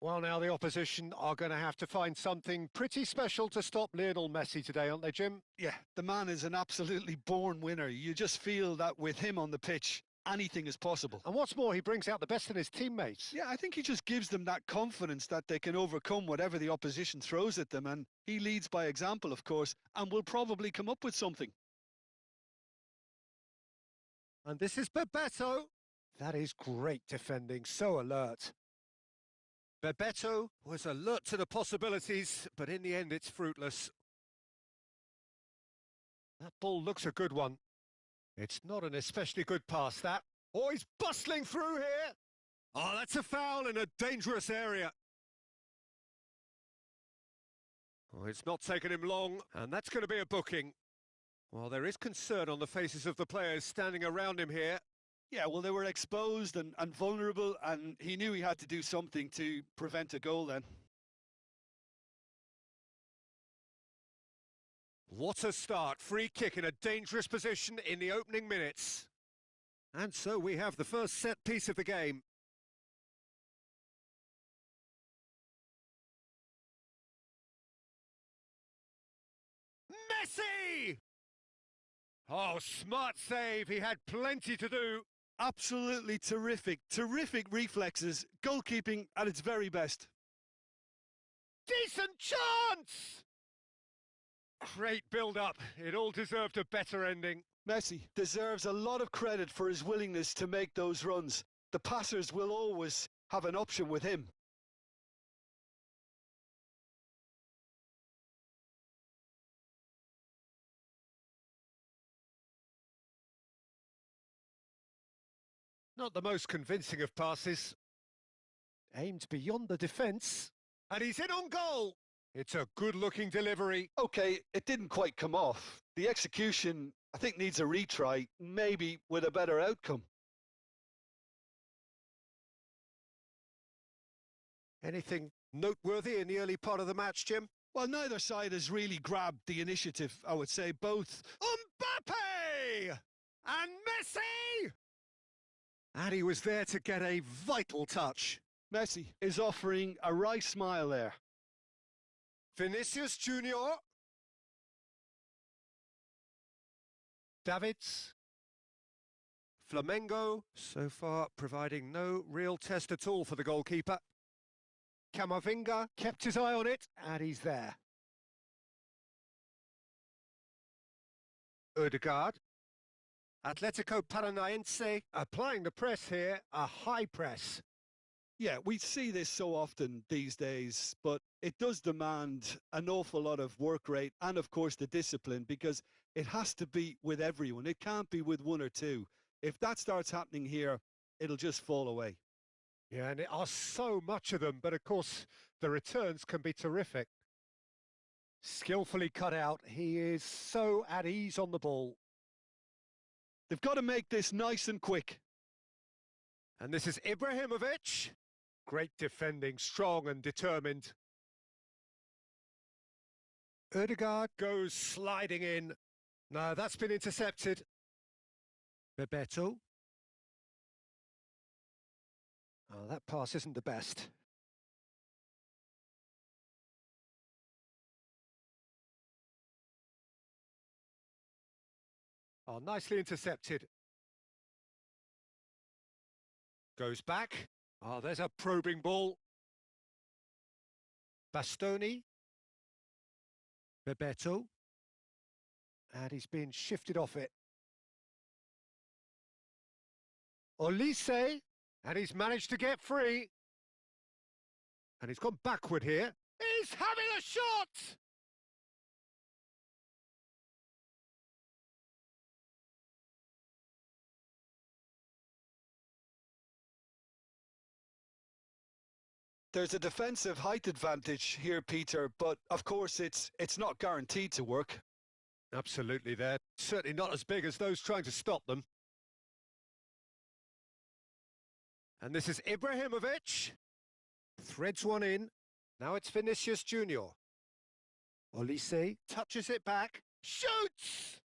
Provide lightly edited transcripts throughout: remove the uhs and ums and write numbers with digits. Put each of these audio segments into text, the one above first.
Well, now the opposition are going to have to find something pretty special to stop Lionel Messi today, aren't they, Jim? Yeah, the man is an absolutely born winner. You just feel that with him on the pitch, anything is possible. And what's more, he brings out the best in his teammates. Yeah, I think he just gives them that confidence that they can overcome whatever the opposition throws at them. And he leads by example, of course, and will probably come up with something. And this is Bebeto. That is great defending, so alert. Bebeto was alert to the possibilities, but in the end it's fruitless. That ball looks a good one. It's not an especially good pass, that. Oh, he's bustling through here. Oh, that's a foul in a dangerous area. Oh, it's not taken him long, and that's going to be a booking. Well, there is concern on the faces of the players standing around him here. Yeah, well, they were exposed and vulnerable, and he knew he had to do something to prevent a goal then. What a start. Free kick in a dangerous position in the opening minutes. And so we have the first set piece of the game. Messi! Oh, smart save. He had plenty to do. Absolutely terrific. Terrific reflexes. Goalkeeping at its very best. Decent chance! Great build-up. It all deserved a better ending. Messi deserves a lot of credit for his willingness to make those runs. The passers will always have an option with him. Not the most convincing of passes. Aimed beyond the defence. And he's in on goal. It's a good-looking delivery. Okay, it didn't quite come off. The execution, I think, needs a retry, maybe with a better outcome. Anything noteworthy in the early part of the match, Jim? Well, neither side has really grabbed the initiative, I would say. Both. Mbappe! And Messi! And he was there to get a vital touch. Messi is offering a wry smile there. Vinicius Junior. Davids. Flamengo, so far providing no real test at all for the goalkeeper. Camavinga kept his eye on it, and he's there. Odegaard. Atletico Paranaense applying the press here, a high press. Yeah, we see this so often these days, but it does demand an awful lot of work rate and, of course, the discipline, because it has to be with everyone. It can't be with one or two. If that starts happening here, it'll just fall away. Yeah, and there are so much of them, but of course, the returns can be terrific. Skillfully cut out. He is so at ease on the ball. They've got to make this nice and quick. And this is Ibrahimovic. Great defending, strong and determined. Odegaard goes sliding in. No, that's been intercepted. Bebeto. Oh, that pass isn't the best. Oh, nicely intercepted. Goes back. Oh, there's a probing ball. Bastoni. Bebeto. And he's been shifted off it. Olise. And he's managed to get free. And he's gone backward here. He's having a shot! There's a defensive height advantage here, Peter, but of course it's not guaranteed to work. Absolutely, they're certainly not as big as those trying to stop them. And this is Ibrahimovic. Threads one in. Now it's Vinicius Junior. Olise touches it back. Shoots!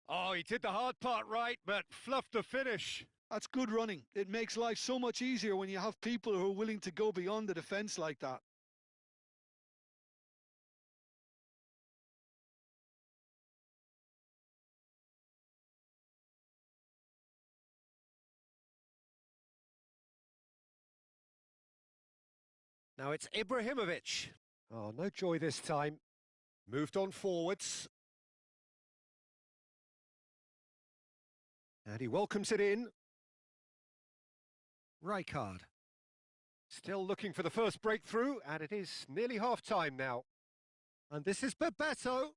Oh, he did the hard part right, but fluffed the finish. That's good running. It makes life so much easier when you have people who are willing to go beyond the defence like that. Now it's Ibrahimovic. Oh, no joy this time. Moved on forwards. And he welcomes it in. Rijkaard. Still looking for the first breakthrough, and it is nearly half-time now. And this is Bebeto.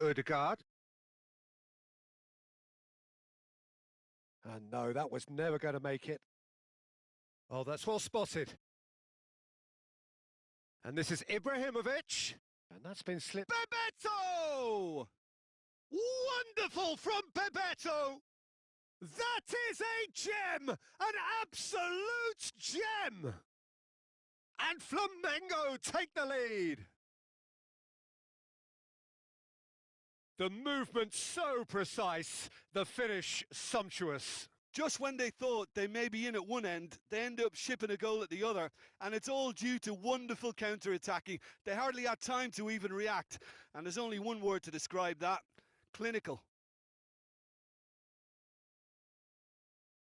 Ødegaard. And no, that was never going to make it. Oh, that's well spotted. And this is Ibrahimovic. And that's been slipped. Bebeto! Wonderful from Bebeto! That is a gem! An absolute gem! And Flamengo take the lead. The movement so precise, the finish sumptuous. Just when they thought they may be in at one end, they end up shipping a goal at the other, and it's all due to wonderful counter-attacking. They hardly had time to even react, and there's only one word to describe that: clinical.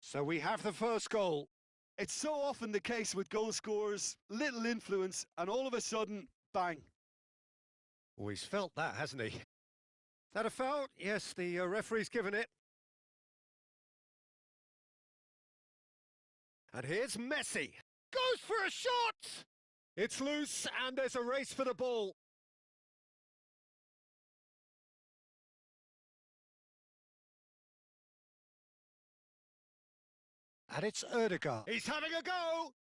So we have the first goal. It's so often the case with goal scorers, little influence, and all of a sudden, bang. Oh, he's felt that, hasn't he? Is that a foul? Yes, the referee's given it. And here's Messi. Goes for a shot! It's loose, and there's a race for the ball. And it's Ødegaard. He's having a go!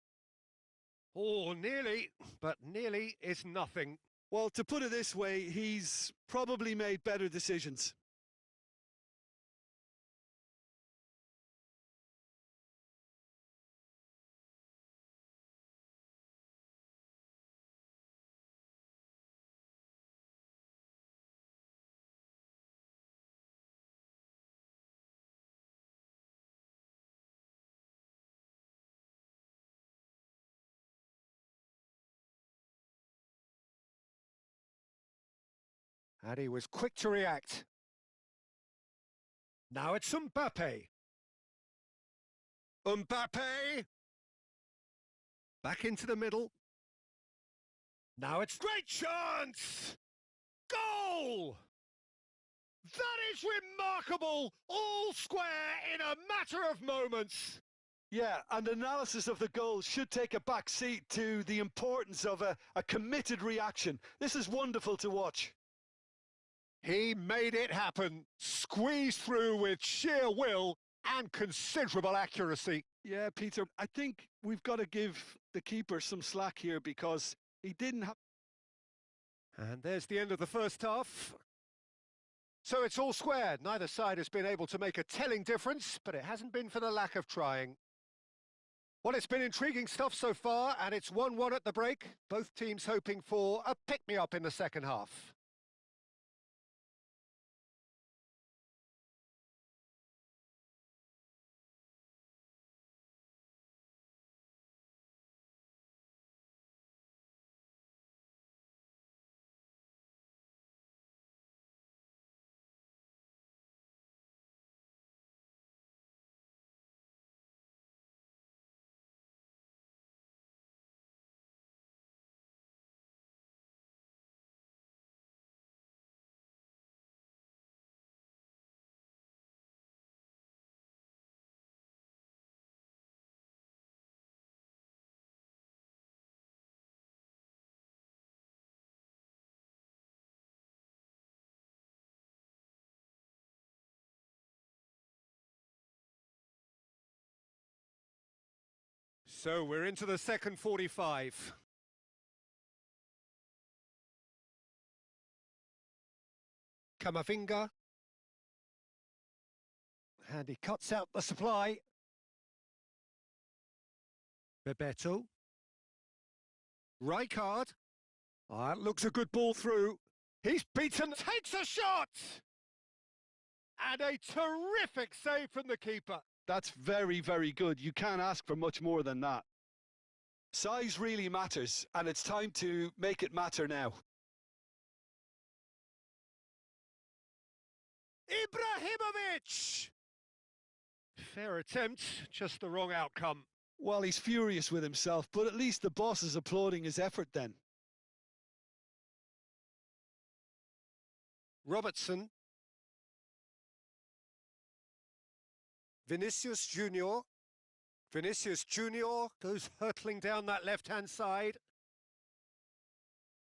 Oh, nearly, but nearly is nothing. Well, to put it this way, he's probably made better decisions. And he was quick to react. Now it's Mbappe. Mbappe! Back into the middle. Now it's great chance! Goal! That is remarkable! All square in a matter of moments. Yeah, and analysis of the goal should take a back seat to the importance of a committed reaction. This is wonderful to watch. He made it happen, squeezed through with sheer will and considerable accuracy. Yeah, Peter, I think we've got to give the keeper some slack here because he didn't have... And there's the end of the first half. So it's all square. Neither side has been able to make a telling difference, but it hasn't been for the lack of trying. Well, it's been intriguing stuff so far, and it's 1-1 at the break. Both teams hoping for a pick-me-up in the second half. So we're into the second 45. Camavinga. And he cuts out the supply. Bebeto. Rijkaard. Oh, that looks a good ball through. He's beaten, takes a shot! And a terrific save from the keeper. That's very, very good. You can't ask for much more than that. Size really matters, and it's time to make it matter now. Ibrahimovic! Fair attempt, just the wrong outcome. Well, he's furious with himself, but at least the boss is applauding his effort then. Robertson. Vinicius Junior. Vinicius Junior goes hurtling down that left-hand side.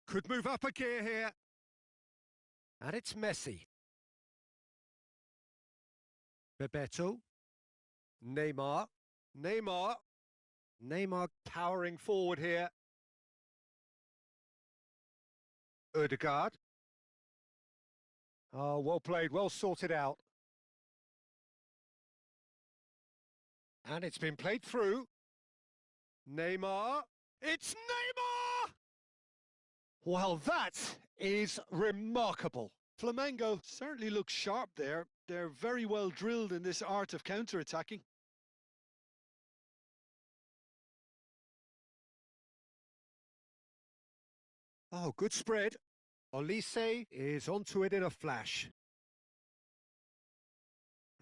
Could move up a gear here. And it's Messi. Bebeto. Neymar. Neymar powering forward here. Odegaard. Oh, well played, well sorted out. And it's been played through. Neymar. It's Neymar! Well, that is remarkable. Flamengo certainly looks sharp there. They're very well drilled in this art of counter-attacking. Oh, good spread. Olise is onto it in a flash.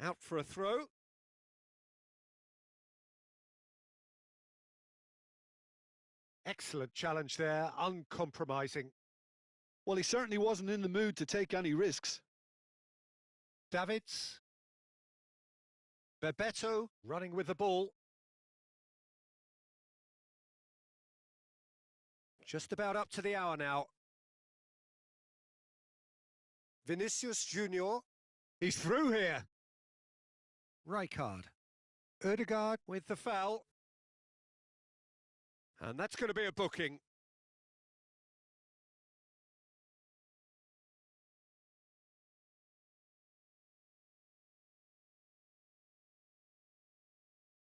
Out for a throw. Excellent challenge there, uncompromising. Well, he certainly wasn't in the mood to take any risks. Davids. Bebeto running with the ball. Just about up to the hour now. Vinicius Junior. He's through here. Rijkaard. Odegaard with the foul. And that's going to be a booking.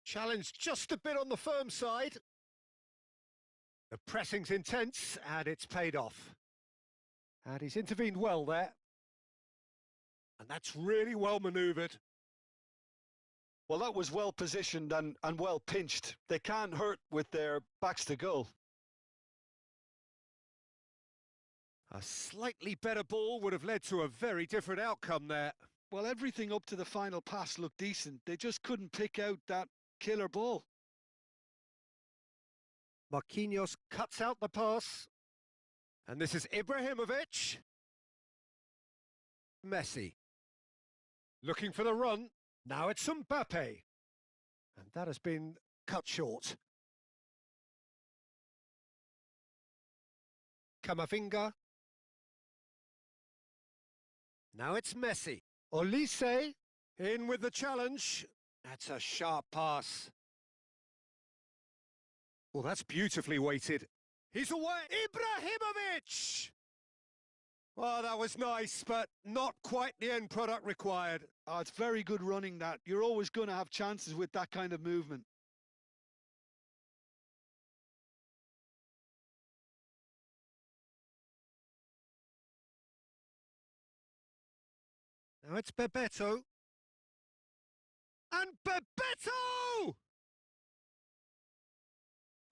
Challenge just a bit on the firm side. The pressing's intense, and it's paid off. And he's intervened well there. And that's really well manoeuvred. Well, that was well positioned and well pinched. They can't hurt with their backs to goal. A slightly better ball would have led to a very different outcome there. Well, everything up to the final pass looked decent. They just couldn't pick out that killer ball. Marquinhos cuts out the pass. And this is Ibrahimovic. Messi. Looking for the run. Now it's Mbappe. And that has been cut short. Camavinga. Now it's Messi. Olise in with the challenge. That's a sharp pass. Well, that's beautifully weighted. He's away. Ibrahimovic! Well, that was nice, but not quite the end product required. Oh, it's very good running that. You're always going to have chances with that kind of movement. Now it's Bebeto. And Bebeto!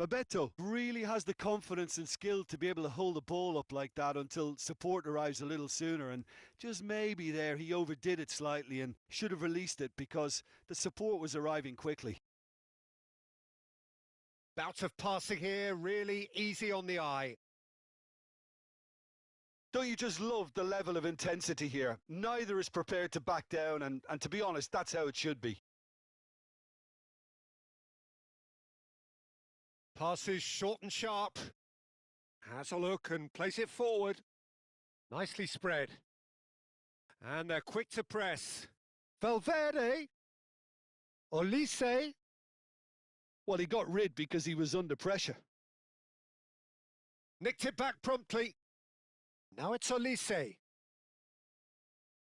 Bebeto really has the confidence and skill to be able to hold the ball up like that until support arrives a little sooner, and just maybe there he overdid it slightly and should have released it because the support was arriving quickly. Bout of passing here, really easy on the eye. Don't you just love the level of intensity here? Neither is prepared to back down, and to be honest, that's how it should be. Passes short and sharp. Has a look and plays it forward. Nicely spread. And they're quick to press. Valverde. Olise. Well, he got rid because he was under pressure. Nicked it back promptly. Now it's Olise.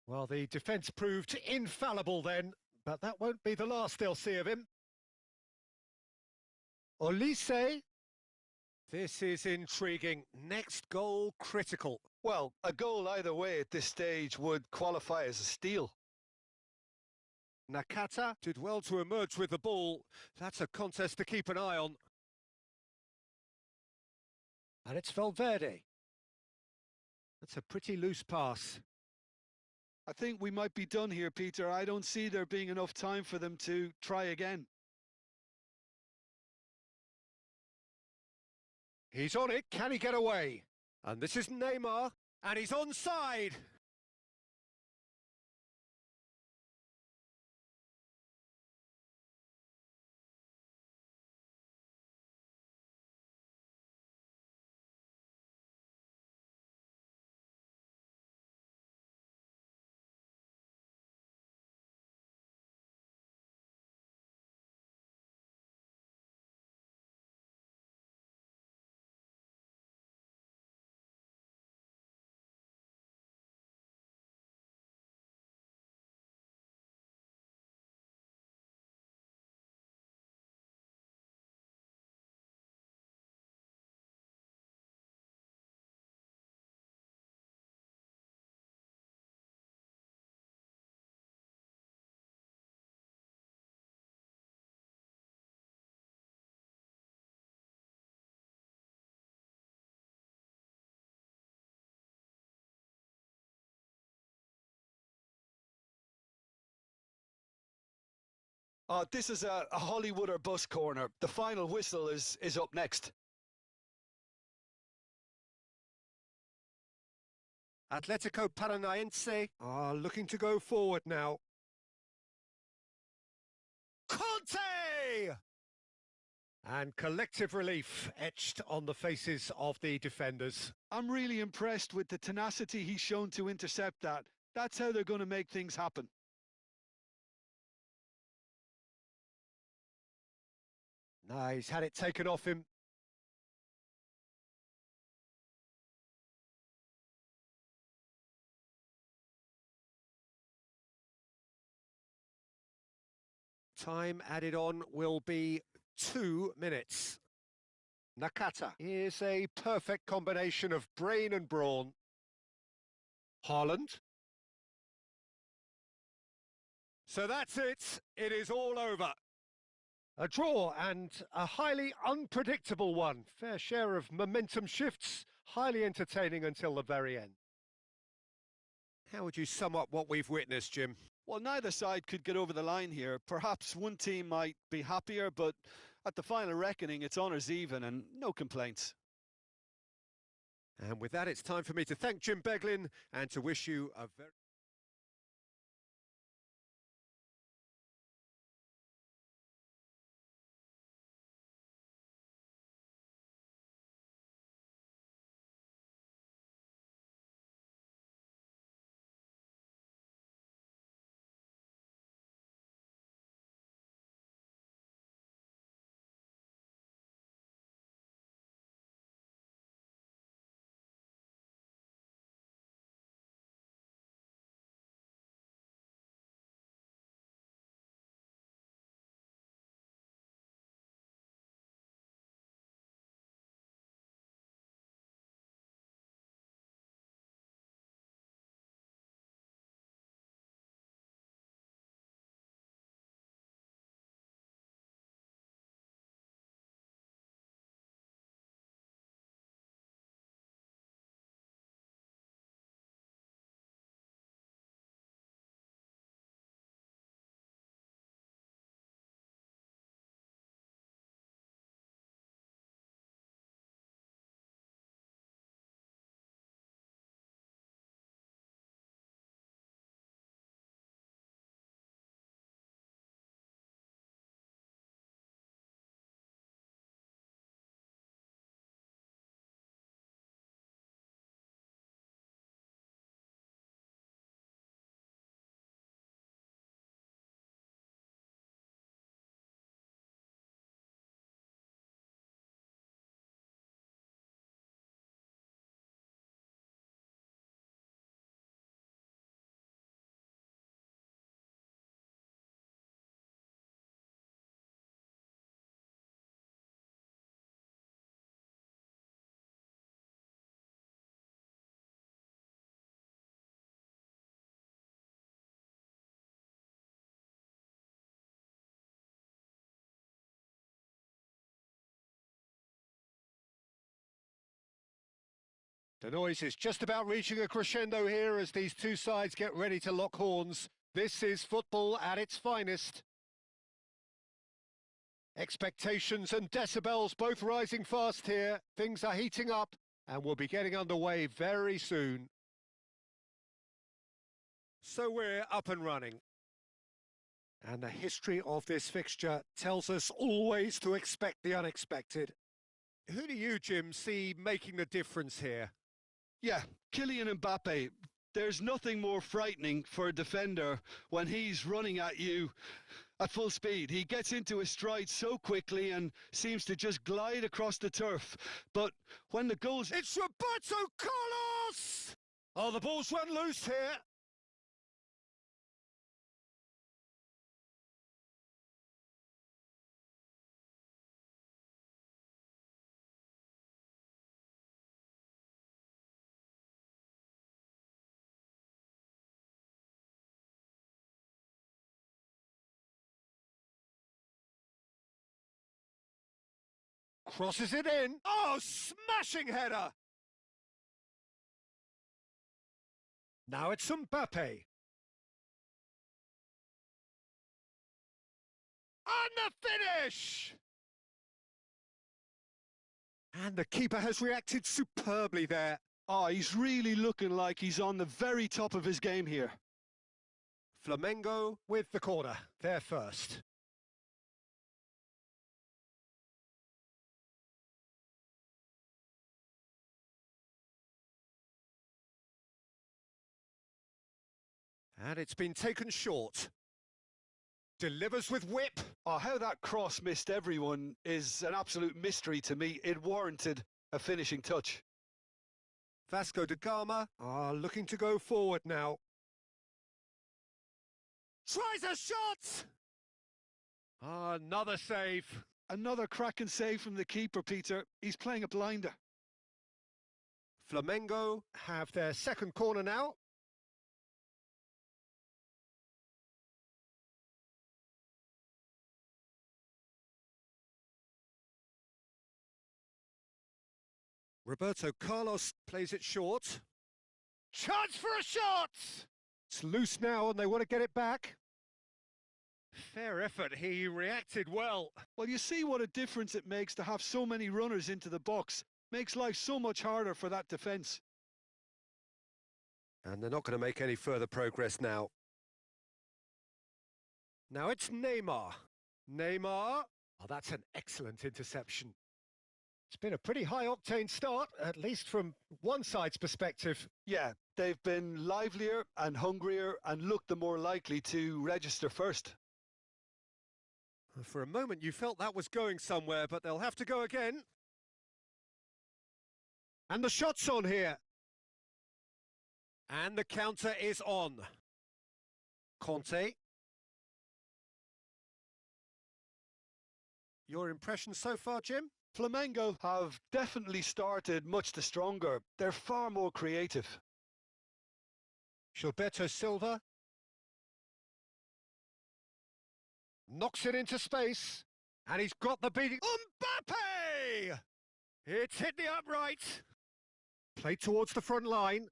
Well, the defence proved infallible then, but that won't be the last they'll see of him. Olise. This is intriguing. Next goal critical. Well, a goal either way at this stage would qualify as a steal. Nakata did well to emerge with the ball. That's a contest to keep an eye on. And it's Valverde. That's a pretty loose pass. I think we might be done here, Peter. I don't see there being enough time for them to try again. He's on it. Can he get away? And this is Neymar. And he's onside. This is a Hollywood or bus corner. The final whistle is up next. Atletico Paranaense are looking to go forward now. Conte! And collective relief etched on the faces of the defenders. I'm really impressed with the tenacity he's shown to intercept that. That's how they're going to make things happen. No, he's had it taken off him. Time added on will be 2 minutes. Nakata is a perfect combination of brain and brawn. Haaland. So that's it. It is all over. A draw and a highly unpredictable one. Fair share of momentum shifts, highly entertaining until the very end. How would you sum up what we've witnessed, Jim? Well, neither side could get over the line here. Perhaps one team might be happier, but at the final reckoning, it's honours even and no complaints. And with that, it's time for me to thank Jim Beglin and to wish you a very... The noise is just about reaching a crescendo here as these two sides get ready to lock horns. This is football at its finest. Expectations and decibels both rising fast here. Things are heating up and we'll be getting underway very soon. So we're up and running. And the history of this fixture tells us always to expect the unexpected. Who do you, Jim, see making the difference here? Yeah, Kylian Mbappe. There's nothing more frightening for a defender when he's running at you at full speed. He gets into his stride so quickly and seems to just glide across the turf. But when the goals... It's Roberto Carlos! Oh, the ball's run loose here. Crosses it in. Oh, smashing header! Now it's Mbappe. And the finish! And the keeper has reacted superbly there. Oh, he's really looking like he's on the very top of his game here. Flamengo with the corner. They're first. And it's been taken short. Delivers with whip. Oh, how that cross missed everyone is an absolute mystery to me. It warranted a finishing touch. Vasco da Gama are looking to go forward now. Tries a shot! Another save. Another cracking save from the keeper, Peter. He's playing a blinder. Flamengo have their second corner now. Roberto Carlos plays it short. Chance for a shot! It's loose now and they want to get it back. Fair effort, he reacted well. Well, you see what a difference it makes to have so many runners into the box. Makes life so much harder for that defence. And they're not going to make any further progress now. Now it's Neymar. Neymar. Oh, that's an excellent interception. It's been a pretty high-octane start, at least from one side's perspective. Yeah, they've been livelier and hungrier and looked the more likely to register first. For a moment you felt that was going somewhere, but they'll have to go again. And the shot's on here. And the counter is on. Conte. Your impression so far, Jim? Flamengo have definitely started much the stronger. They're far more creative. Gilberto Silva. Knocks it into space. And he's got the beating. Mbappe! It's hit the upright. Played towards the front line.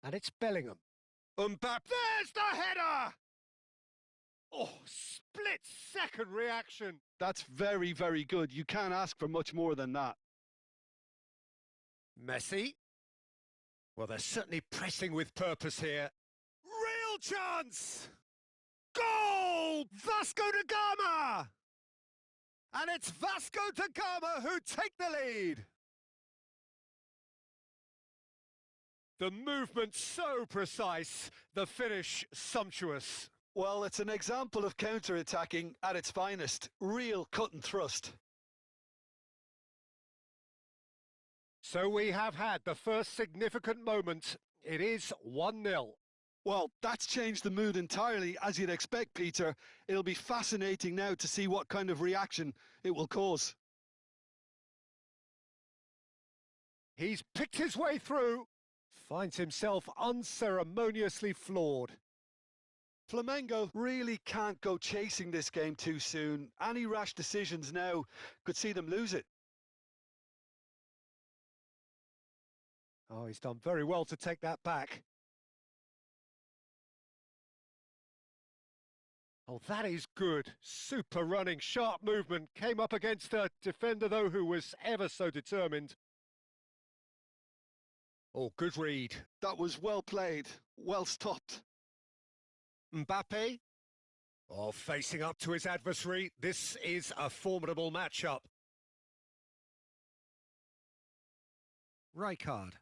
And it's Bellingham. Mbappe. There's the header! Oh, split-second reaction. That's very, very good. You can't ask for much more than that. Messi. Well, they're certainly pressing with purpose here. Real chance! Goal! Vasco da Gama! And it's Vasco da Gama who take the lead. The movement so precise, the finish sumptuous. Well, it's an example of counter-attacking at its finest. Real cut and thrust. So we have had the first significant moment. It is 1-0. Well, that's changed the mood entirely, as you'd expect, Peter. It'll be fascinating now to see what kind of reaction it will cause. He's picked his way through. Finds himself unceremoniously floored. Flamengo really can't go chasing this game too soon. Any rash decisions now could see them lose it. Oh, he's done very well to take that back. Oh, that is good. Super running, sharp movement. Came up against a defender, though, who was ever so determined. Oh, good read. That was well played, well stopped. Mbappe. Oh, facing up to his adversary. This is a formidable matchup. Rijkaard.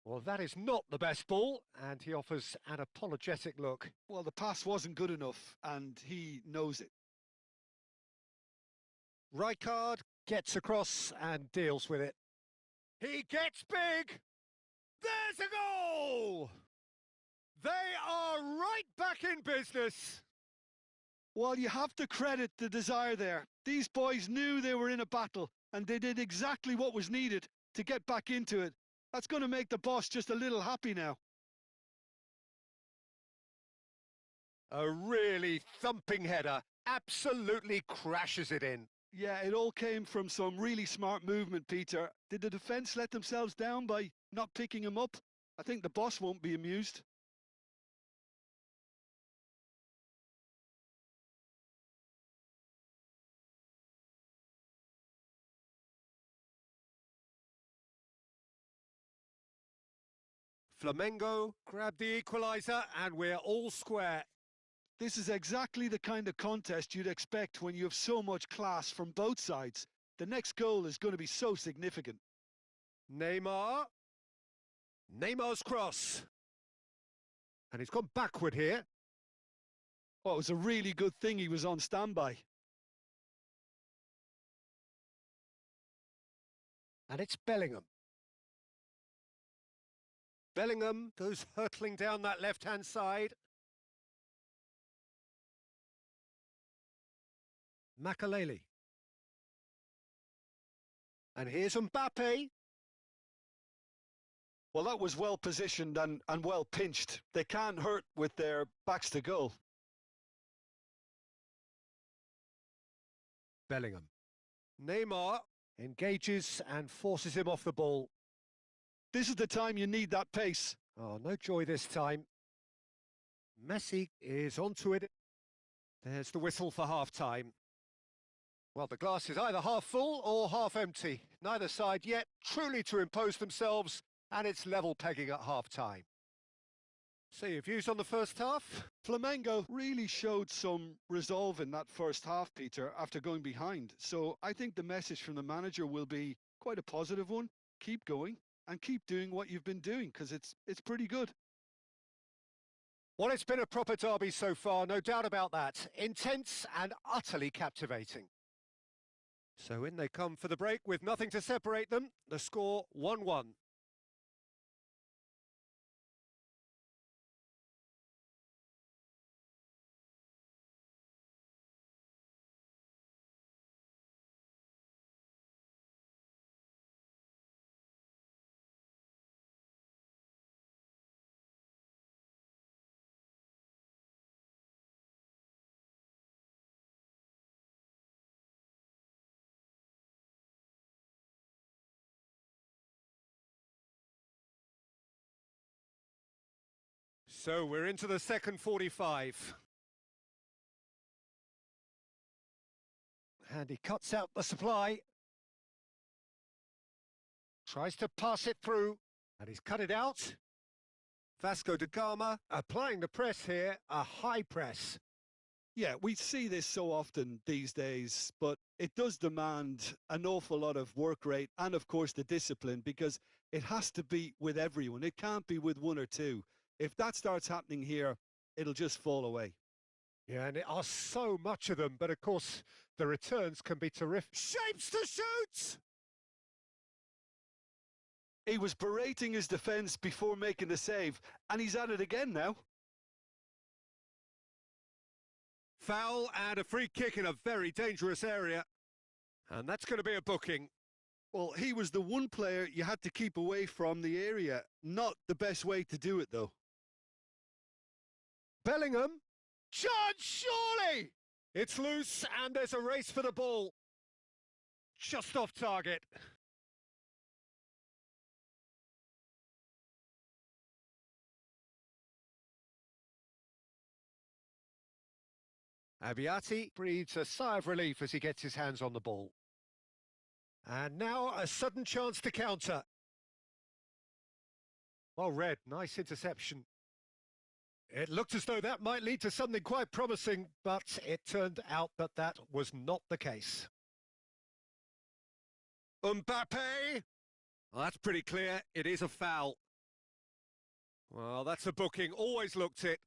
Well, that is not the best ball, and he offers an apologetic look. Well, the pass wasn't good enough, and he knows it. Rijkaard gets across and deals with it. He gets big! There's a goal! They are right back in business. Well, you have to credit the desire there. These boys knew they were in a battle, and they did exactly what was needed to get back into it. That's going to make the boss just a little happy now. A really thumping header, absolutely crashes it in. Yeah, it all came from some really smart movement, Peter. Did the defence let themselves down by not picking him up? I think the boss won't be amused. Flamengo grab the equaliser and we're all square. This is exactly the kind of contest you'd expect when you have so much class from both sides. The next goal is going to be so significant. Neymar. Neymar's cross. And he's gone backward here. Oh, it was a really good thing he was on standby. And it's Bellingham. Bellingham goes hurtling down that left-hand side. Makaleli. And here's Mbappe. Well, that was well positioned and well pinched. They can't hurt with their backs to goal. Bellingham. Neymar engages and forces him off the ball. This is the time you need that pace. Oh, no joy this time. Messi is onto it. There's the whistle for half-time. Well, the glass is either half full or half empty. Neither side yet truly to impose themselves, and it's level pegging at half-time. So your views on the first half? Flamengo really showed some resolve in that first half, Peter, after going behind. So I think the message from the manager will be quite a positive one. Keep going and keep doing what you've been doing, because it's pretty good. Well, it's been a proper derby so far, no doubt about that. Intense and utterly captivating. So in they come for the break with nothing to separate them. The score 1-1. So we're into the second 45. And he cuts out the supply. Tries to pass it through. And he's cut it out. Vasco da Gama applying the press here, a high press. Yeah, we see this so often these days, but it does demand an awful lot of work rate and, of course, the discipline, because it has to be with everyone. It can't be with one or two. If that starts happening here, it'll just fall away. Yeah, and there are so much of them, but of course the returns can be terrific. Shapes to shoot! He was berating his defence before making the save, and he's at it again now. Foul and a free kick in a very dangerous area. And that's going to be a booking. Well, he was the one player you had to keep away from the area. Not the best way to do it, though. Bellingham. Chance, surely! It's loose and there's a race for the ball. Just off target. Abbiati breathes a sigh of relief as he gets his hands on the ball. And now a sudden chance to counter. Well read, nice interception. It looked as though that might lead to something quite promising, but it turned out that that was not the case. Mbappe! Well, that's pretty clear, it is a foul. Well, that's a booking, always looked it.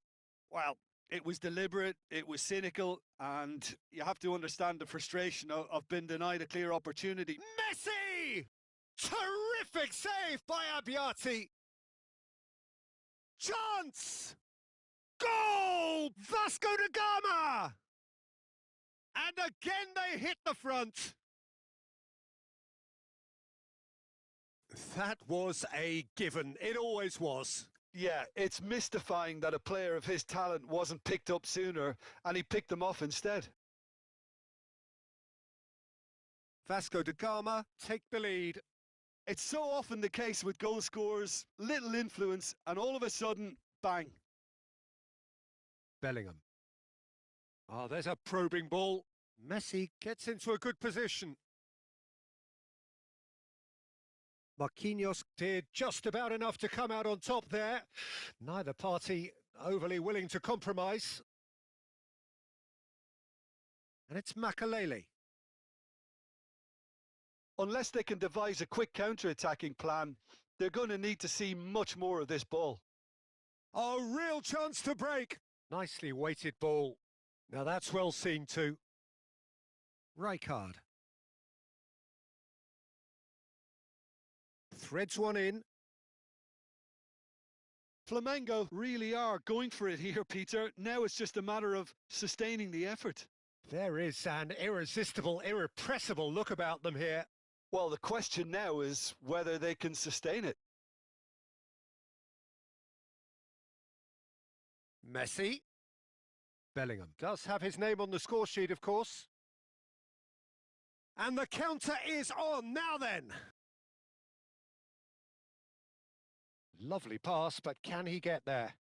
Well, it was deliberate, it was cynical, and you have to understand the frustration of being denied a clear opportunity. Messi! Terrific save by Abbiati! Chance! Goal! Vasco da Gama! And again they hit the front. That was a given. It always was. Yeah, it's mystifying that a player of his talent wasn't picked up sooner, and he picked them off instead. Vasco da Gama take the lead. It's so often the case with goal scorers, little influence, and all of a sudden, bang. Bellingham. Oh, there's a probing ball. Messi gets into a good position. Marquinhos did just about enough to come out on top there. Neither party overly willing to compromise. And it's Makalele. Unless they can devise a quick counter-attacking plan, they're going to need to see much more of this ball. A real chance to break. Nicely weighted ball. Now that's well seen too. Rijkaard. Threads one in. Flamengo really are going for it here, Peter. Now it's just a matter of sustaining the effort. There is an irresistible, irrepressible look about them here. Well, the question now is whether they can sustain it. Messi. Bellingham does have his name on the score sheet, of course. And the counter is on. Now then. Lovely pass, but can he get there?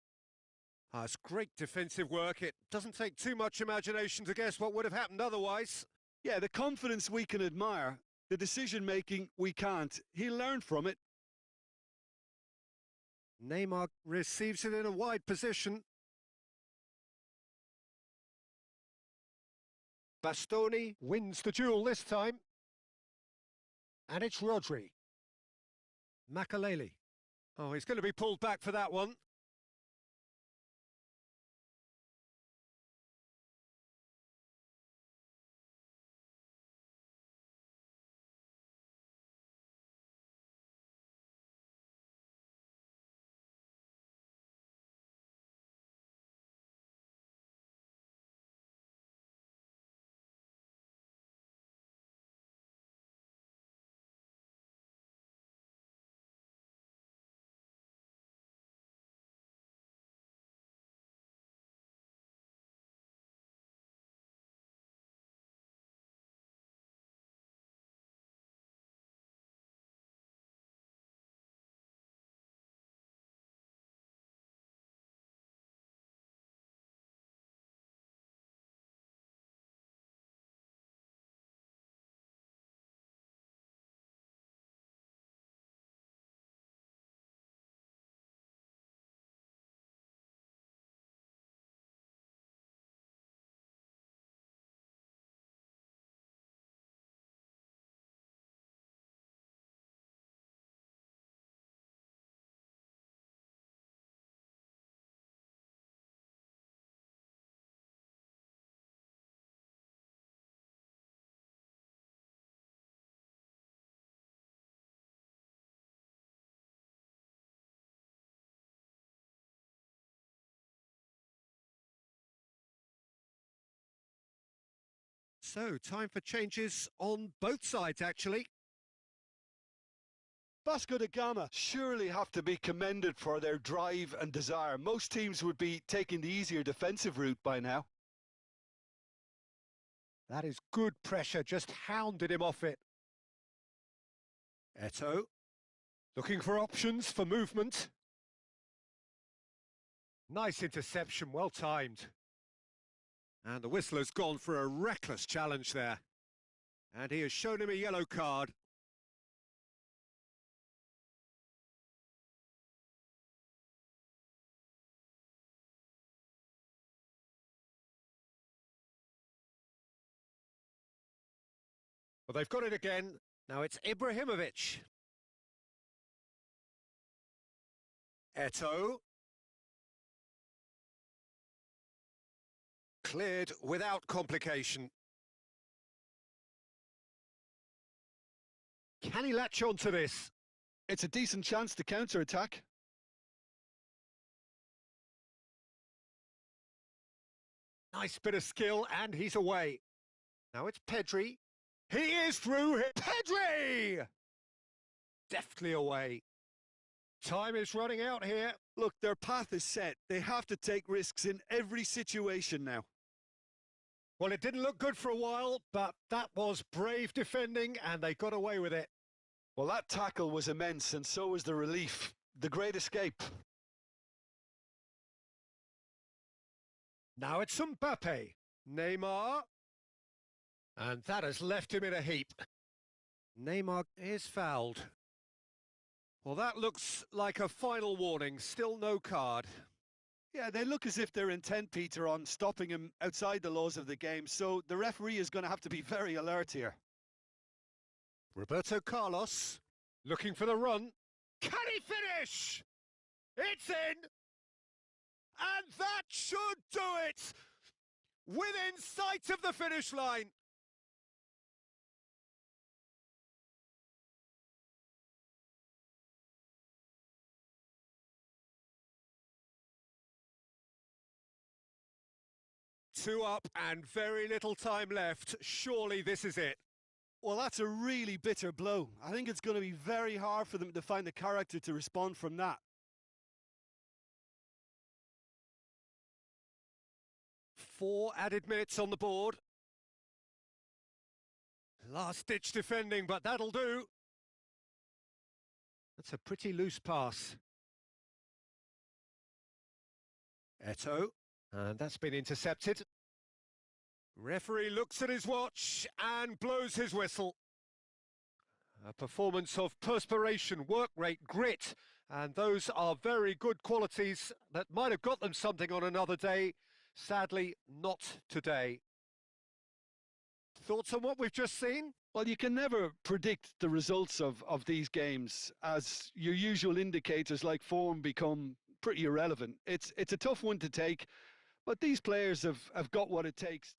It's great defensive work. It doesn't take too much imagination to guess what would have happened otherwise. Yeah, the confidence we can admire, the decision-making we can't. He learned from it. Neymar receives it in a wide position. Bastoni wins the duel this time. And it's Rodri. Makalele. Oh, he's going to be pulled back for that one. So, time for changes on both sides, actually. Vasco da Gama surely have to be commended for their drive and desire. Most teams would be taking the easier defensive route by now. That is good pressure, just hounded him off it. Eto'o, looking for options for movement. Nice interception, well timed. And the whistler's gone for a reckless challenge there. And he has shown him a yellow card. Well, they've got it again. Now it's Ibrahimovic. Eto'o. Cleared without complication. Can he latch on to this? It's a decent chance to counter-attack. Nice bit of skill, and he's away. Now it's Pedri. He is through here. Pedri! Deftly away. Time is running out here. Look, their path is set. They have to take risks in every situation now. Well, it didn't look good for a while, but that was brave defending, and they got away with it. Well, that tackle was immense, and so was the relief. The great escape. Now it's Mbappe. Neymar. And that has left him in a heap. Neymar is fouled. Well, that looks like a final warning. Still no card. Yeah, they look as if they're intent, Peter, on stopping him outside the laws of the game, so the referee is going to have to be very alert here. Roberto Carlos, looking for the run. Can he finish? It's in! And that should do it! Within sight of the finish line. Two up and very little time left. Surely this is it. Well, that's a really bitter blow. I think it's going to be very hard for them to find the character to respond from that. Four added minutes on the board. Last-ditch defending, but that'll do. That's a pretty loose pass. Eto'o, and that's been intercepted. Referee looks at his watch and blows his whistle. A performance of perspiration, work rate, grit, and those are very good qualities that might have got them something on another day. Sadly, not today. Thoughts on what we've just seen? Well, you can never predict the results of these games, as your usual indicators like form become pretty irrelevant. It's a tough one to take, but these players have got what it takes.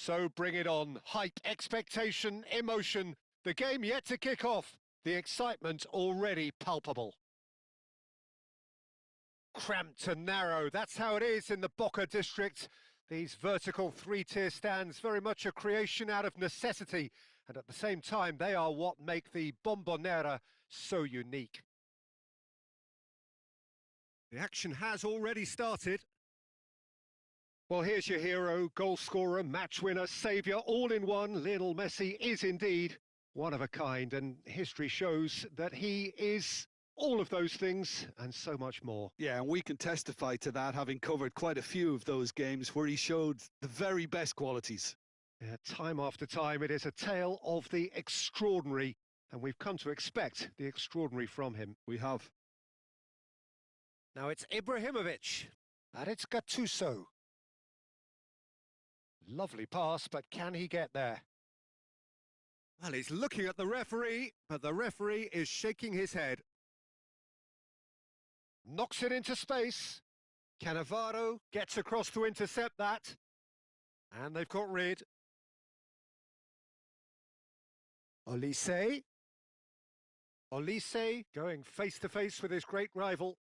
So bring it on. Hype, expectation, emotion. The game yet to kick off. The excitement already palpable. Cramped and narrow, that's how it is in the Boca district. These vertical three-tier stands, very much a creation out of necessity, and at the same time they are what make the Bombonera so unique. The action has already started. Well, here's your hero, goal scorer, match winner, saviour, all in one. Lionel Messi is indeed one of a kind, and history shows that he is all of those things and so much more. Yeah, and we can testify to that, having covered quite a few of those games where he showed the very best qualities. Yeah, time after time, it is a tale of the extraordinary, and we've come to expect the extraordinary from him. We have. Now it's Ibrahimovic, and it's Gattuso. Lovely pass, but can he get there? Well, he's looking at the referee, but the referee is shaking his head. Knocks it into space. Cannavaro gets across to intercept that. And they've got rid. Olise. Olise going face-to-face with his great rival.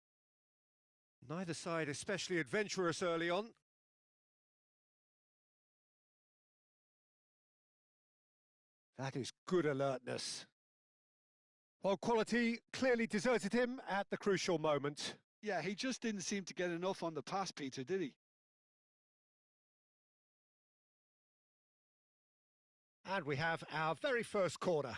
Neither side especially adventurous early on. That is good alertness. Well, quality clearly deserted him at the crucial moment. Yeah, he just didn't seem to get enough on the pass, Peter, did he? And we have our very first corner.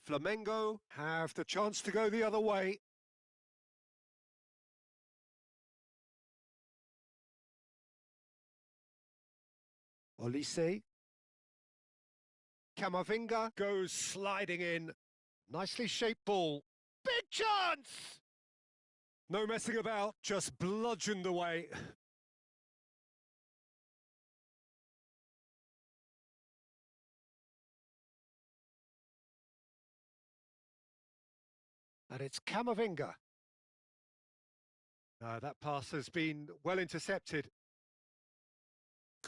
Flamengo have the chance to go the other way. Olise. Camavinga goes sliding in. Nicely shaped ball. Big chance! No messing about, just bludgeoned away. And it's Camavinga. No, that pass has been well intercepted.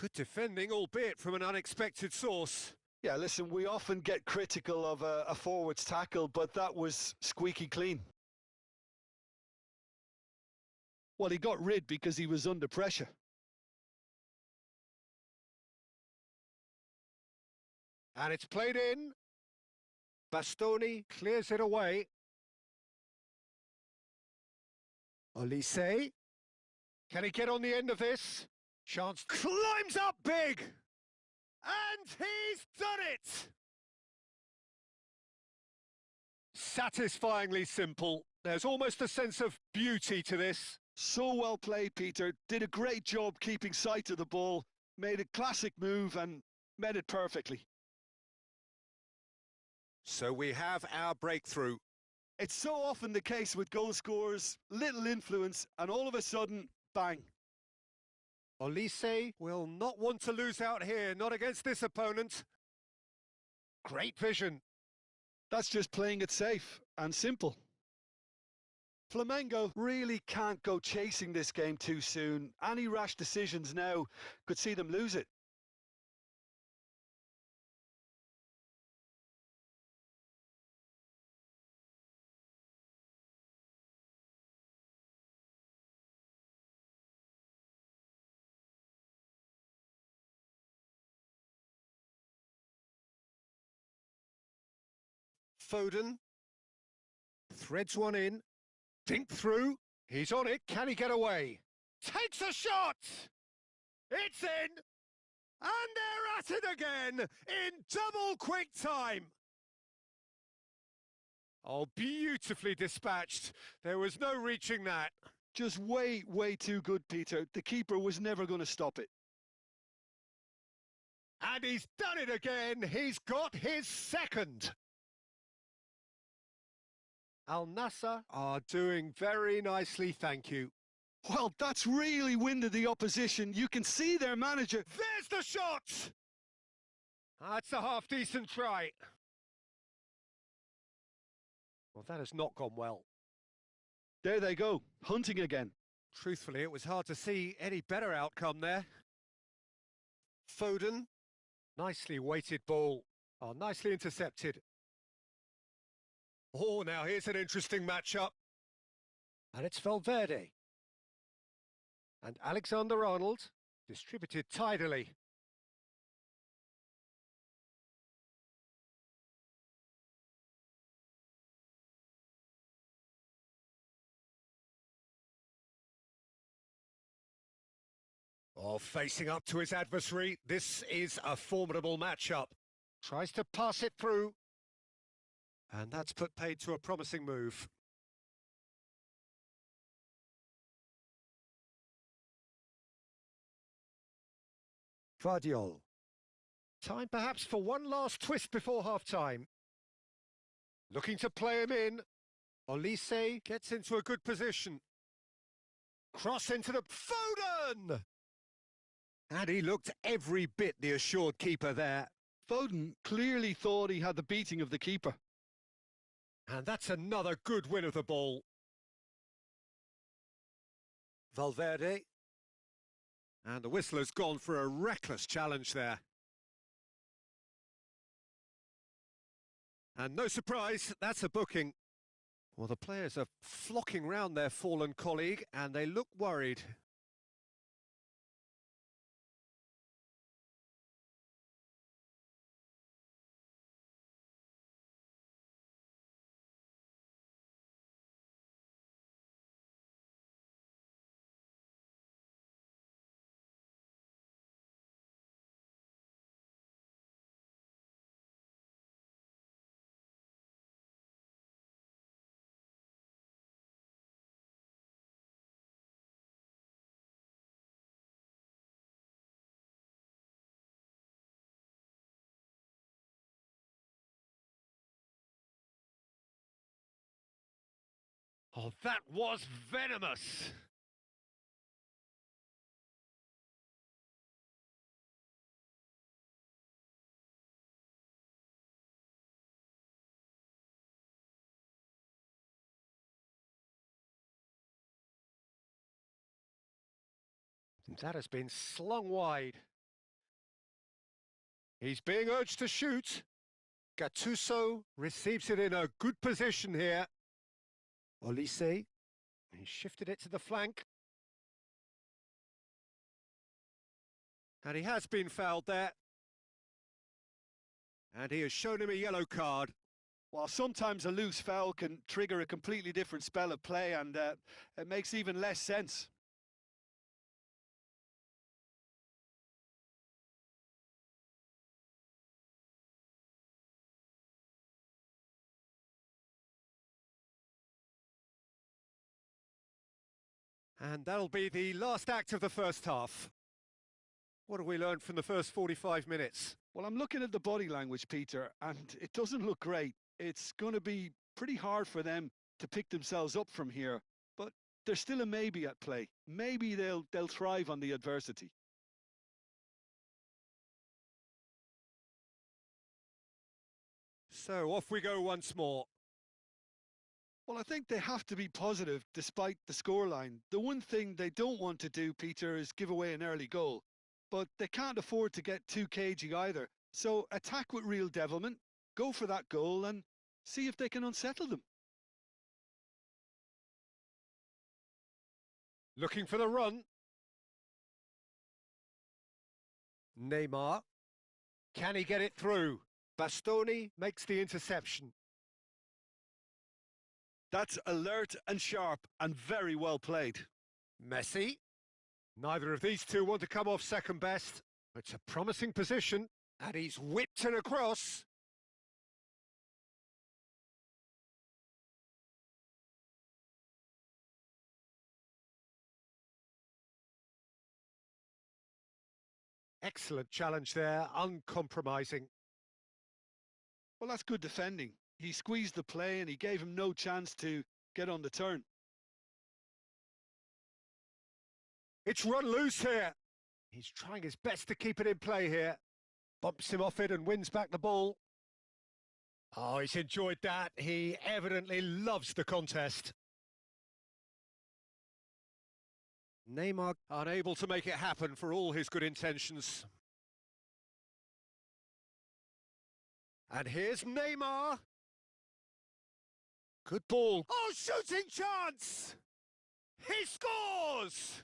Good defending, albeit from an unexpected source. Yeah, listen, we often get critical of a forward's tackle, but that was squeaky clean. Well, he got rid because he was under pressure. And it's played in. Bastoni clears it away. Olise. Can he get on the end of this? Chance climbs up big. And he's done it! Satisfyingly simple. There's almost a sense of beauty to this. So well played, Peter. Did a great job keeping sight of the ball. Made a classic move and met it perfectly. So we have our breakthrough. It's so often the case with goal scorers. Little influence and all of a sudden, bang. Olise will not want to lose out here, not against this opponent. Great vision. That's just playing it safe and simple. Flamengo really can't go chasing this game too soon. Any rash decisions now could see them lose it. Foden threads one in, dink through, he's on it, can he get away? Takes a shot! It's in! And they're at it again in double quick time! Oh, beautifully dispatched. There was no reaching that. Just way too good, Peter. The keeper was never going to stop it. And he's done it again. He's got his second. Al Nassr are doing very nicely, thank you. Well, that's really winded the opposition. You can see their manager. There's the shot! That's a half-decent try. Well, that has not gone well. There they go, hunting again. Truthfully, it was hard to see any better outcome there. Foden, nicely weighted ball. Oh, nicely intercepted. Oh, now here's an interesting matchup. And it's Valverde. And Alexander-Arnold, distributed tidily. Oh, facing up to his adversary, this is a formidable matchup. Tries to pass it through. And that's put paid to a promising move. Guardiol. Time perhaps for one last twist before half-time. Looking to play him in. Olise gets into a good position. Cross into the... Foden! And he looked every bit the assured keeper there. Foden clearly thought he had the beating of the keeper. And that's another good win of the ball. Valverde. And the whistler's gone for a reckless challenge there. And no surprise, that's a booking. Well, the players are flocking round their fallen colleague, and they look worried. Oh, that was venomous! That has been slung wide. He's being urged to shoot. Gattuso receives it in a good position here. Olise, he shifted it to the flank. And he has been fouled there. And he has shown him a yellow card. While sometimes a loose foul can trigger a completely different spell of play, and it makes even less sense. And that'll be the last act of the first half. What have we learned from the first 45 minutes? Well, I'm looking at the body language, Peter, and it doesn't look great. It's going to be pretty hard for them to pick themselves up from here, but there's still a maybe at play. Maybe they'll thrive on the adversity. So off we go once more. Well, I think they have to be positive despite the scoreline. The one thing they don't want to do, Peter, is give away an early goal. But they can't afford to get too cagey either. So attack with real devilment, go for that goal and see if they can unsettle them. Looking for the run. Neymar. Can he get it through? Bastoni makes the interception. That's alert and sharp and very well played. Messi. Neither of these two want to come off second best. It's a promising position, and he's whipped it across. Excellent challenge there, uncompromising. Well, that's good defending. He squeezed the play and he gave him no chance to get on the turn. It's run loose here. He's trying his best to keep it in play here. Bumps him off it and wins back the ball. Oh, he's enjoyed that. He evidently loves the contest. Neymar unable to make it happen for all his good intentions. And here's Neymar. Good ball. Oh, shooting chance! He scores!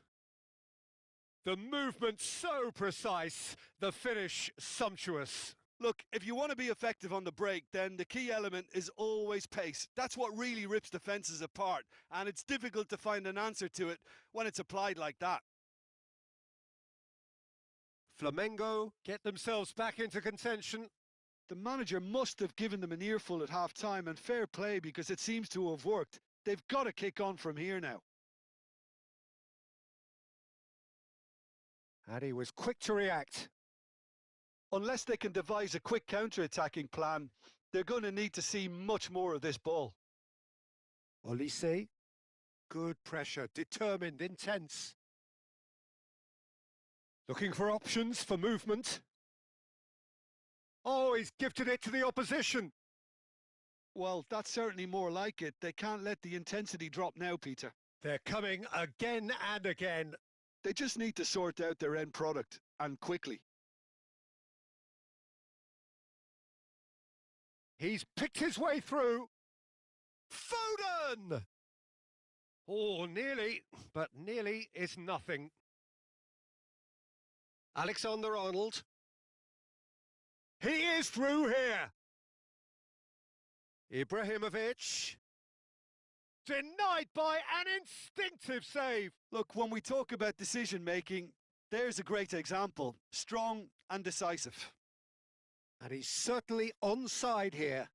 The movement so precise, the finish sumptuous. Look, if you want to be effective on the break, then the key element is always pace. That's what really rips defences apart, and it's difficult to find an answer to it when it's applied like that. Flamengo get themselves back into contention. The manager must have given them an earful at half-time, and fair play because it seems to have worked. They've got to kick on from here now. And he was quick to react. Unless they can devise a quick counter-attacking plan, they're going to need to see much more of this ball. Olise, good pressure, determined, intense. Looking for options for movement. Oh, he's gifted it to the opposition. Well, that's certainly more like it. They can't let the intensity drop now, Peter. They're coming again and again. They just need to sort out their end product, and quickly. He's picked his way through. Foden! Oh, nearly, but nearly is nothing. Alexander-Arnold. He is through here. Ibrahimovic. Denied by an instinctive save. Look, when we talk about decision-making, there's a great example. Strong and decisive. And he's certainly onside here.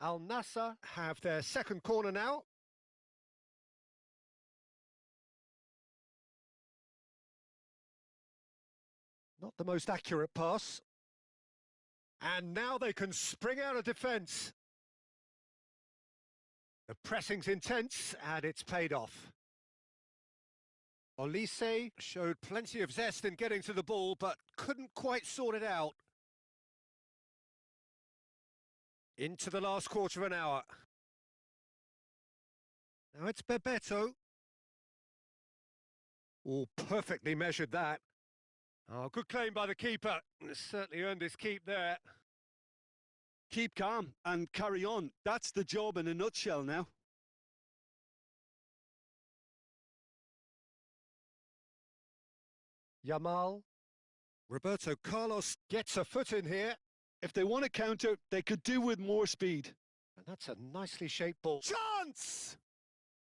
Al Nassr have their second corner now. Not the most accurate pass. And now they can spring out of defence. The pressing's intense and it's paid off. Olise showed plenty of zest in getting to the ball, but couldn't quite sort it out. Into the last quarter of an hour. Now it's Bebeto. Oh, perfectly measured that. Oh, good claim by the keeper. Certainly earned his keep there. Keep calm and carry on. That's the job in a nutshell now. Yamal. Roberto Carlos gets a foot in here. If they want to counter, they could do with more speed. And that's a nicely shaped ball. Chance!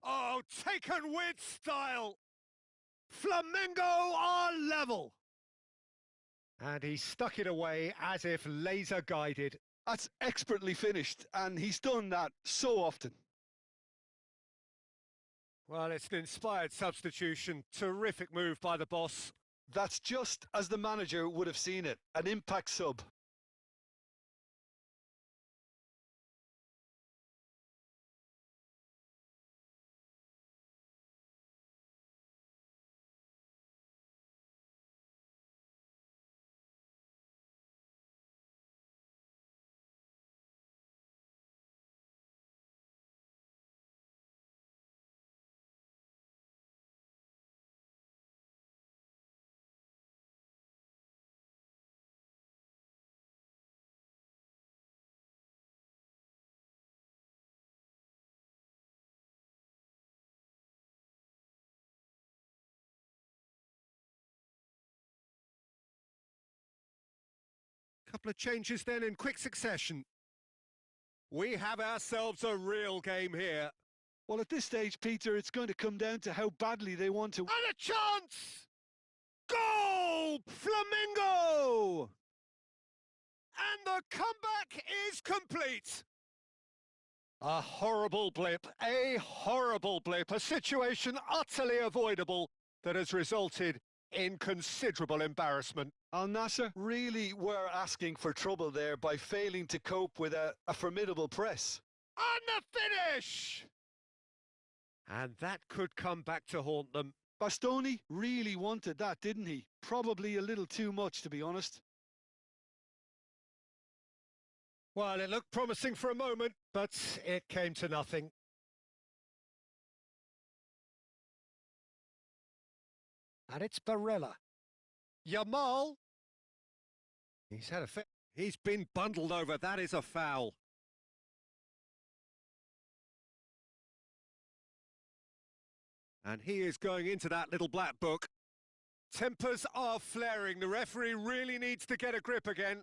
Oh, taken with style. Flamengo are level. And he stuck it away as if laser guided. That's expertly finished, and he's done that so often. Well, it's an inspired substitution. Terrific move by the boss. That's just as the manager would have seen it, an impact sub. Couple of changes then in quick succession. We have ourselves a real game here. Well, at this stage, Peter, it's going to come down to how badly they want to. And a chance! Goal! Flamingo! And the comeback is complete. A horrible blip, a situation utterly avoidable that has resulted in considerable embarrassment. Al Nassr really were asking for trouble there by failing to cope with a formidable press. And the finish! And that could come back to haunt them. Bastoni really wanted that, didn't he? Probably a little too much, to be honest. Well, it looked promising for a moment, but it came to nothing. And it's Barella. Yamal. He's had a fit. He's been bundled over. That is a foul. And he is going into that little black book. Tempers are flaring. The referee really needs to get a grip again.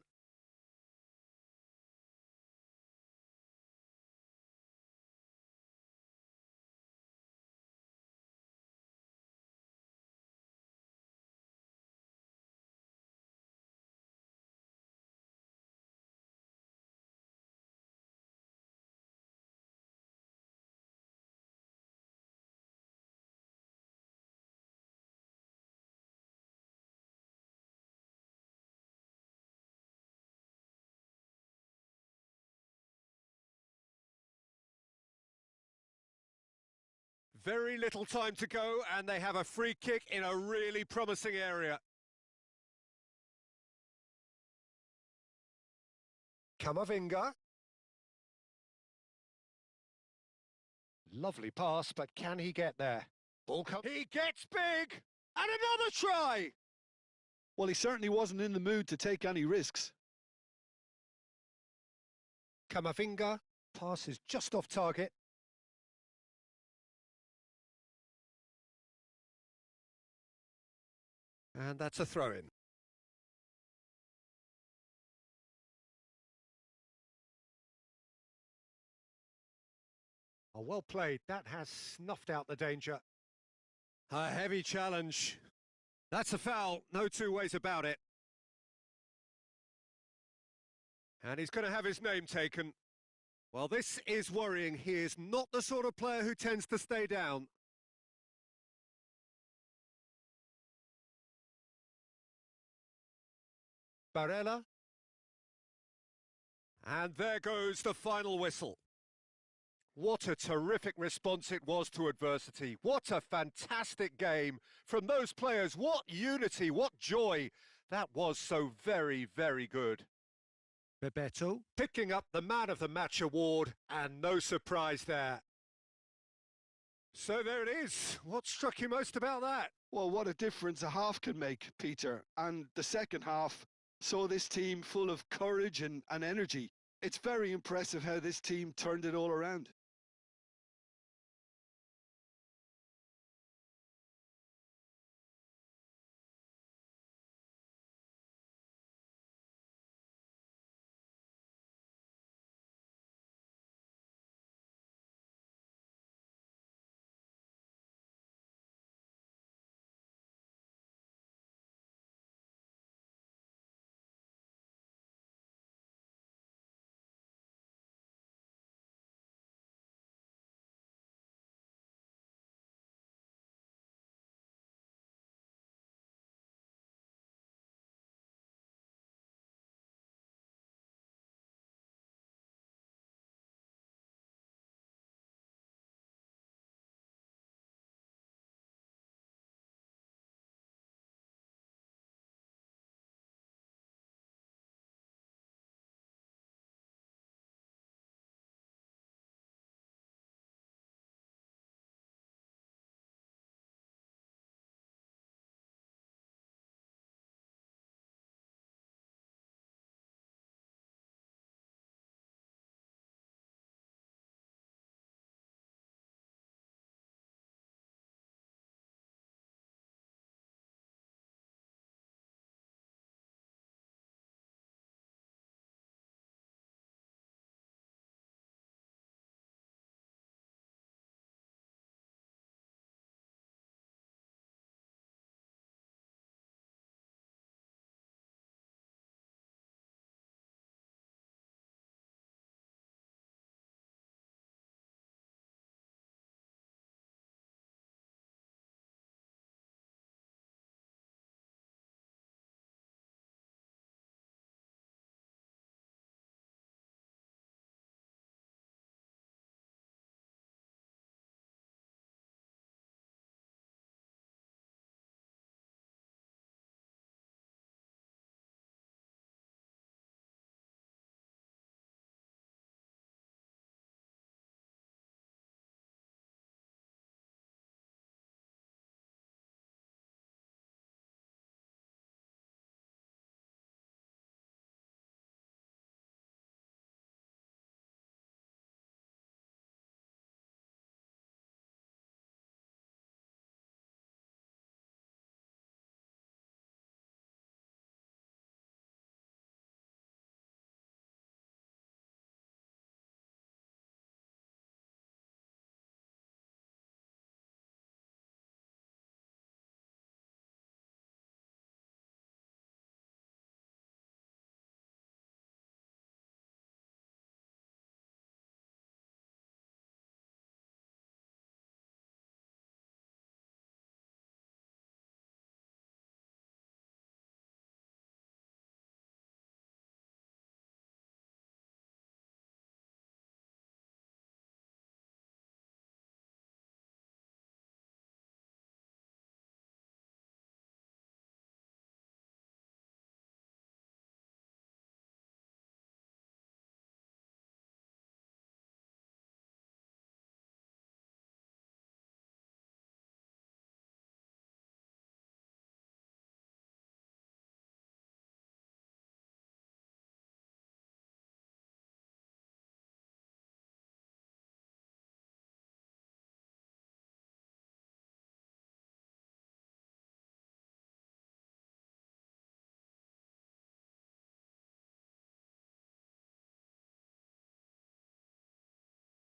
Very little time to go, and they have a free kick in a really promising area. Camavinga. Lovely pass, but can he get there? He gets big! And another try! Well, he certainly wasn't in the mood to take any risks. Camavinga. Pass is just off target. And that's a throw-in. Oh, well played. That has snuffed out the danger. A heavy challenge. That's a foul. No two ways about it. And he's going to have his name taken. Well, this is worrying. He is not the sort of player who tends to stay down. Barella. And there goes the final whistle. What a terrific response it was to adversity. What a fantastic game from those players. What unity, what joy. That was so very, very good. Bebeto picking up the Man of the Match award, and no surprise there. So there it is. What struck you most about that? Well, what a difference a half can make, Peter. And the second half saw this team full of courage and energy. It's very impressive how this team turned it all around.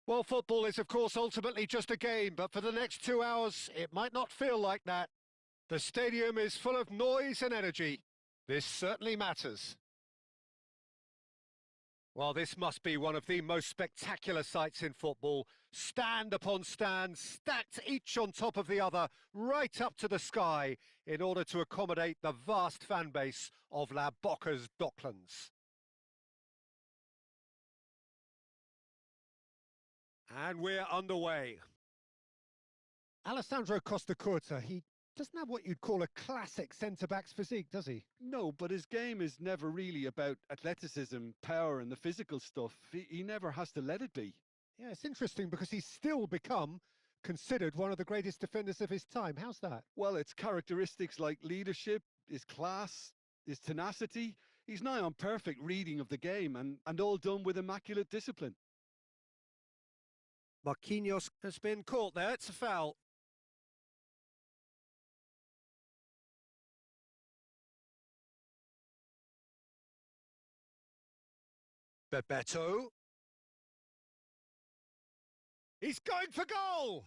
Well, football is, of course, ultimately just a game, but for the next 2 hours, it might not feel like that. The stadium is full of noise and energy. This certainly matters. Well, this must be one of the most spectacular sights in football. Stand upon stand, stacked each on top of the other, right up to the sky, in order to accommodate the vast fan base of La Boca's Docklands. And we're underway. Alessandro Costacurta, he doesn't have what you'd call a classic centre-back's physique, does he? No, but his game is never really about athleticism, power and the physical stuff. He never has to let it be. Yeah, it's interesting because he's still become considered one of the greatest defenders of his time. How's that? Well, it's characteristics like leadership, his class, his tenacity. He's nigh on perfect reading of the game and all done with immaculate discipline. Marquinhos has been caught there. It's a foul. Bebeto. He's going for goal!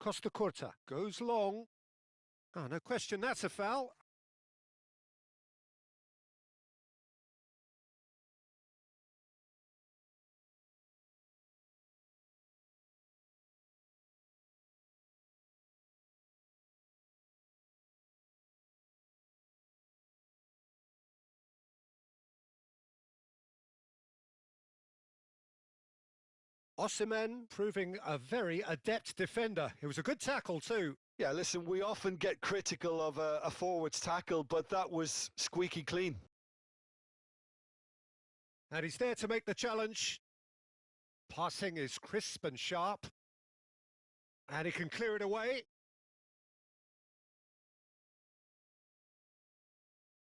Costacurta goes long. Oh, no question, that's a foul. Osimhen proving a very adept defender. It was a good tackle too. Yeah, listen, we often get critical of a forward's tackle, but that was squeaky clean. And he's there to make the challenge. Passing is crisp and sharp. And he can clear it away.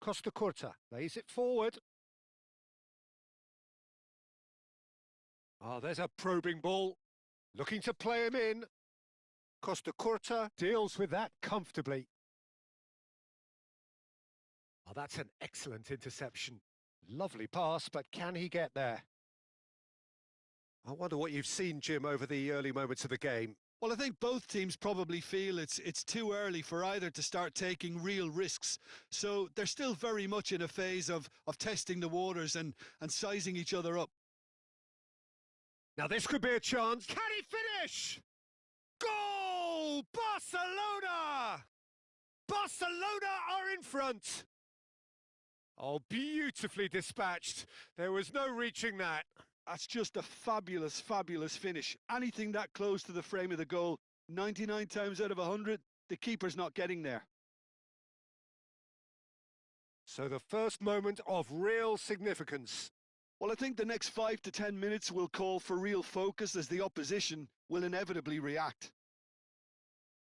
Costacurta lays it forward. Oh, there's a probing ball. Looking to play him in. Costacurta deals with that comfortably. Oh, that's an excellent interception. Lovely pass, but can he get there? I wonder what you've seen, Jim, over the early moments of the game. Well, I think both teams probably feel it's too early for either to start taking real risks. So they're still very much in a phase of testing the waters and sizing each other up. Now this could be a chance. Can he finish? Goal! Barcelona! Barcelona are in front. Oh, beautifully dispatched. There was no reaching that. That's just a fabulous, fabulous finish. Anything that close to the frame of the goal, 99 times out of 100, the keeper's not getting there. So the first moment of real significance. Well, I think the next 5 to 10 minutes will call for real focus as the opposition will inevitably react.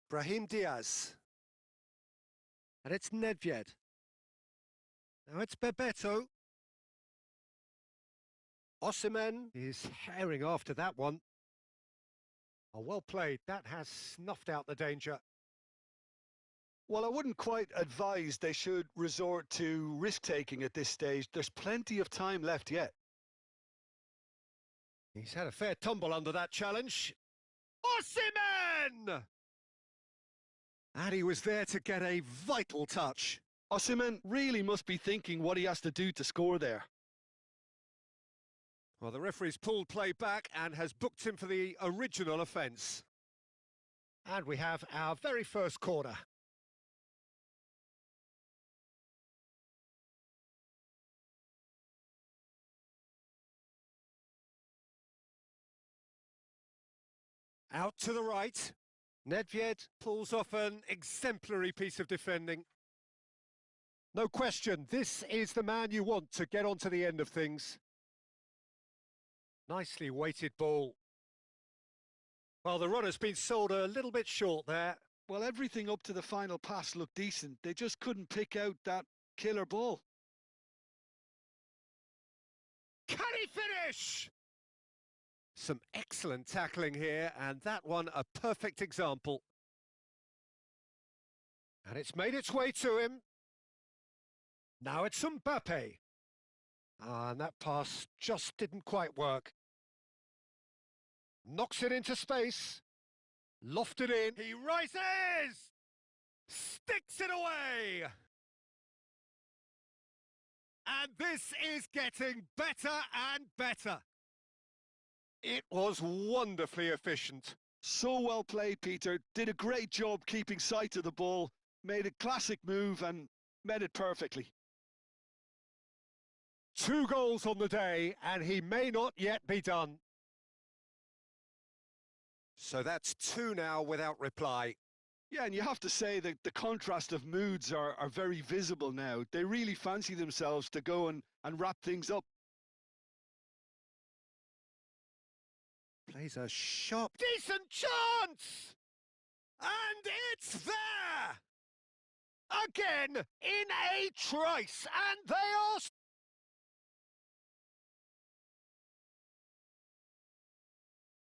Brahim Diaz. And it's Nedved. Now it's Bebeto. Osimhen is herring after that one. Oh, well played. That has snuffed out the danger. Well, I wouldn't quite advise they should resort to risk-taking at this stage. There's plenty of time left yet. He's had a fair tumble under that challenge. Osimhen! And he was there to get a vital touch. Osimhen really must be thinking what he has to do to score there. Well, the referee's pulled play back and has booked him for the original offence. And we have our very first corner. Out to the right. Nedved pulls off an exemplary piece of defending. No question, this is the man you want to get onto the end of things. Nicely weighted ball. Well, the runner's been sold a little bit short there. Well, everything up to the final pass looked decent. They just couldn't pick out that killer ball. Can he finish? Some excellent tackling here, and that one a perfect example. And it's made its way to him. Now it's Mbappe. And that pass just didn't quite work. Knocks it into space. Lofted in. He rises! Sticks it away! And this is getting better and better. It was wonderfully efficient. So well played, Peter. Did a great job keeping sight of the ball. Made a classic move and met it perfectly. 2 goals on the day, and he may not yet be done. So that's 2 now without reply. Yeah, and you have to say that the contrast of moods are very visible now. They really fancy themselves to go and wrap things up. Plays a sharp, decent chance! And it's there! Again, in a trice, and they